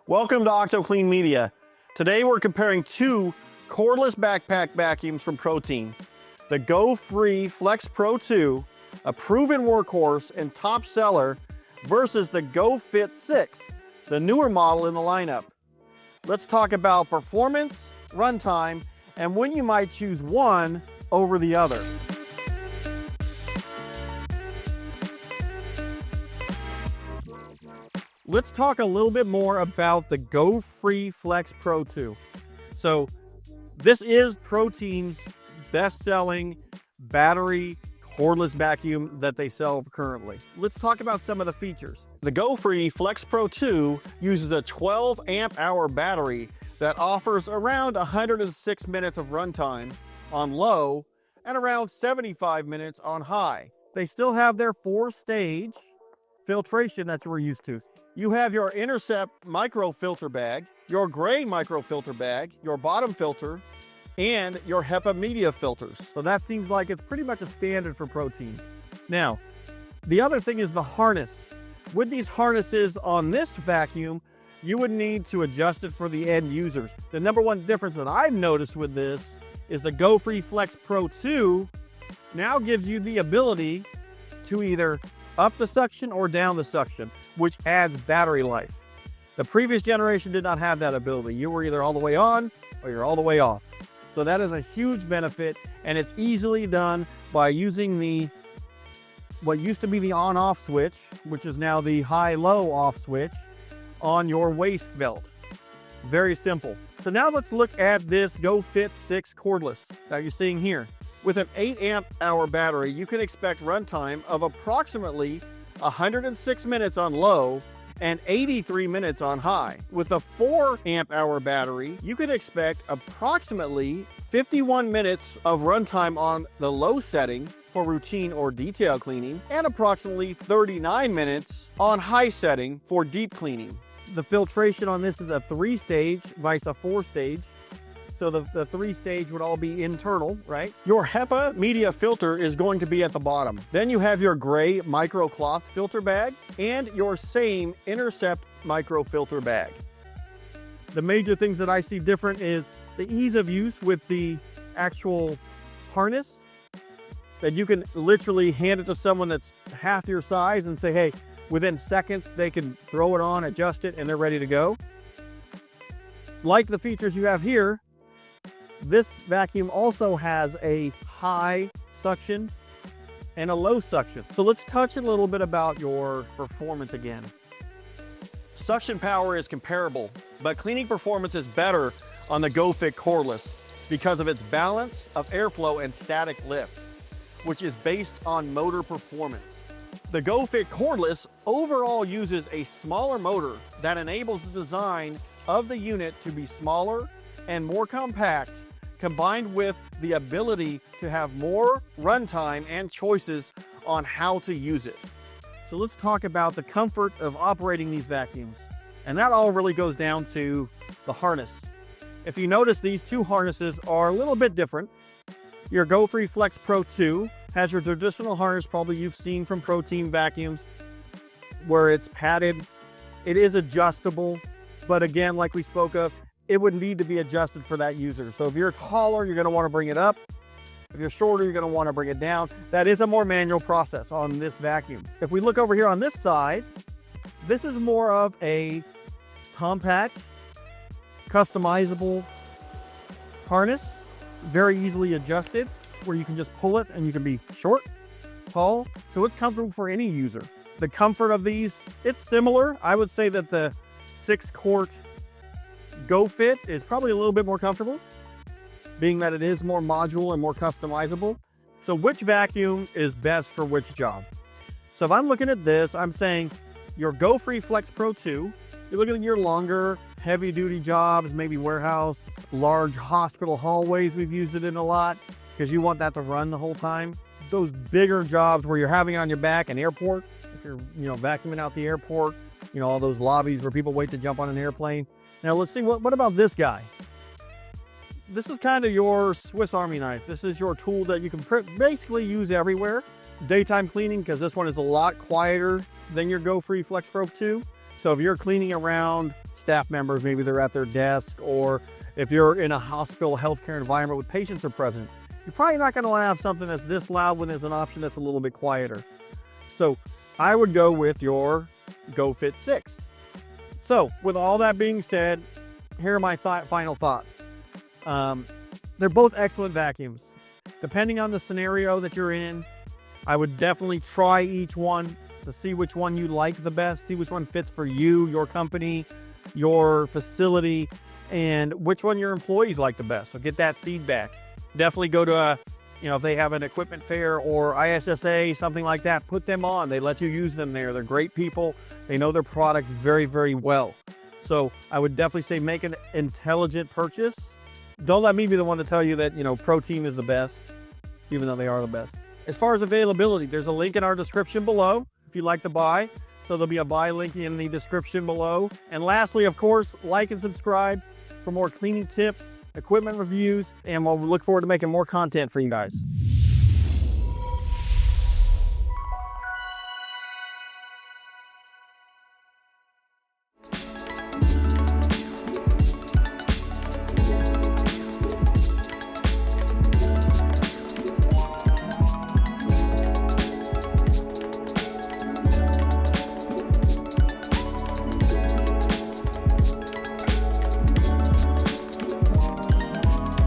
Welcome to OctoClean Media. Today we're comparing two cordless backpack vacuums from ProTeam. The GoFree Flex Pro II, a proven workhorse and top seller, versus the GoFit 6, the newer model in the lineup. Let's talk about performance, runtime, and when you might choose one over the other. Let's talk a little bit more about the GoFree Flex Pro II. So this is ProTeam's best-selling battery cordless vacuum that they sell currently. Let's talk about some of the features. The GoFree Flex Pro II uses a 12 amp hour battery that offers around 106 minutes of runtime on low and around 75 minutes on high. They still have their 4-stage filtration that we're used to. You have your Intercept micro filter bag, your gray micro filter bag, your bottom filter, and your HEPA media filters. So that seems like it's pretty much a standard for ProTeam. Now, the other thing is the harness. With these harnesses on this vacuum, you would need to adjust it for the end users. The number one difference that I've noticed with this is the GoFree Flex Pro II now gives you the ability to either up the suction or down the suction, which adds battery life. The previous generation did not have that ability. You were either all the way on or you're all the way off. So that is a huge benefit, and it's easily done by using what used to be the on-off switch, which is now the high-low off switch on your waist belt. Very simple. So now let's look at this GoFit 6 cordless that you're seeing here. With an 8 amp hour battery, you can expect runtime of approximately 106 minutes on low and 83 minutes on high. With a 4 amp hour battery, you can expect approximately 51 minutes of runtime on the low setting for routine or detail cleaning, and approximately 39 minutes on high setting for deep cleaning. The filtration on this is a 3-stage vice a 4-stage. So the 3-stage would all be internal, right? Your HEPA media filter is going to be at the bottom. Then you have your gray micro cloth filter bag and your same Intercept micro filter bag. The major things that I see different is the ease of use with the actual harness, that you can literally hand it to someone that's half your size and say, hey, within seconds they can throw it on, adjust it, and they're ready to go. Like the features you have here, this vacuum also has a high suction and a low suction. So let's touch a little bit about your performance again. Suction power is comparable, but cleaning performance is better on the GoFit cordless because of its balance of airflow and static lift, which is based on motor performance. The GoFit cordless overall uses a smaller motor that enables the design of the unit to be smaller and more compact, combined with the ability to have more runtime and choices on how to use it. So let's talk about the comfort of operating these vacuums. And that all really goes down to the harness. If you notice, these two harnesses are a little bit different. Your GoFree Flex Pro II has your traditional harness, probably you've seen from ProTeam vacuums, where it's padded. It is adjustable, but again, like we spoke of, it would need to be adjusted for that user. So if you're taller, you're gonna wanna bring it up. If you're shorter, you're gonna wanna bring it down. That is a more manual process on this vacuum. If we look over here on this side, this is more of a compact, customizable harness, very easily adjusted, where you can just pull it and you can be short, tall, so it's comfortable for any user. The comfort of these, it's similar. I would say that the 6-quart GoFit is probably a little bit more comfortable, being that it is more modular and more customizable. So which vacuum is best for which job? So if I'm looking at this, I'm saying your GoFree Flex Pro II, you're looking at your longer, heavy-duty jobs, maybe warehouse, large hospital hallways. We've used it in a lot because you want that to run the whole time. Those bigger jobs where you're having it on your back, an airport, if you're vacuuming out the airport, all those lobbies where people wait to jump on an airplane. Now let's see, what about this guy? This is kind of your Swiss Army knife. This is your tool that you can basically use everywhere. Daytime cleaning, because this one is a lot quieter than your GoFree Flex Pro II. So if you're cleaning around staff members, maybe they're at their desk, or if you're in a hospital healthcare environment with patients are present, you're probably not going to have something that's this loud when there's an option that's a little bit quieter. So I would go with your GoFit 6. So with all that being said, here are my final thoughts. They're both excellent vacuums. Depending on the scenario that you're in, I would definitely try each one to see which one you like the best, see which one fits for you, your company, your facility, and which one your employees like the best. So get that feedback. Definitely go to if they have an equipment fair or ISSA, something like that, put them on. They let you use them there. They're great people. They know their products very, very well. So I would definitely say make an intelligent purchase. Don't let me be the one to tell you that, ProTeam is the best, even though they are the best. As far as availability, there's a link in our description below if you'd like to buy. So there'll be a buy link in the description below. And lastly, of course, like and subscribe for more cleaning tips, equipment reviews, and we'll look forward to making more content for you guys.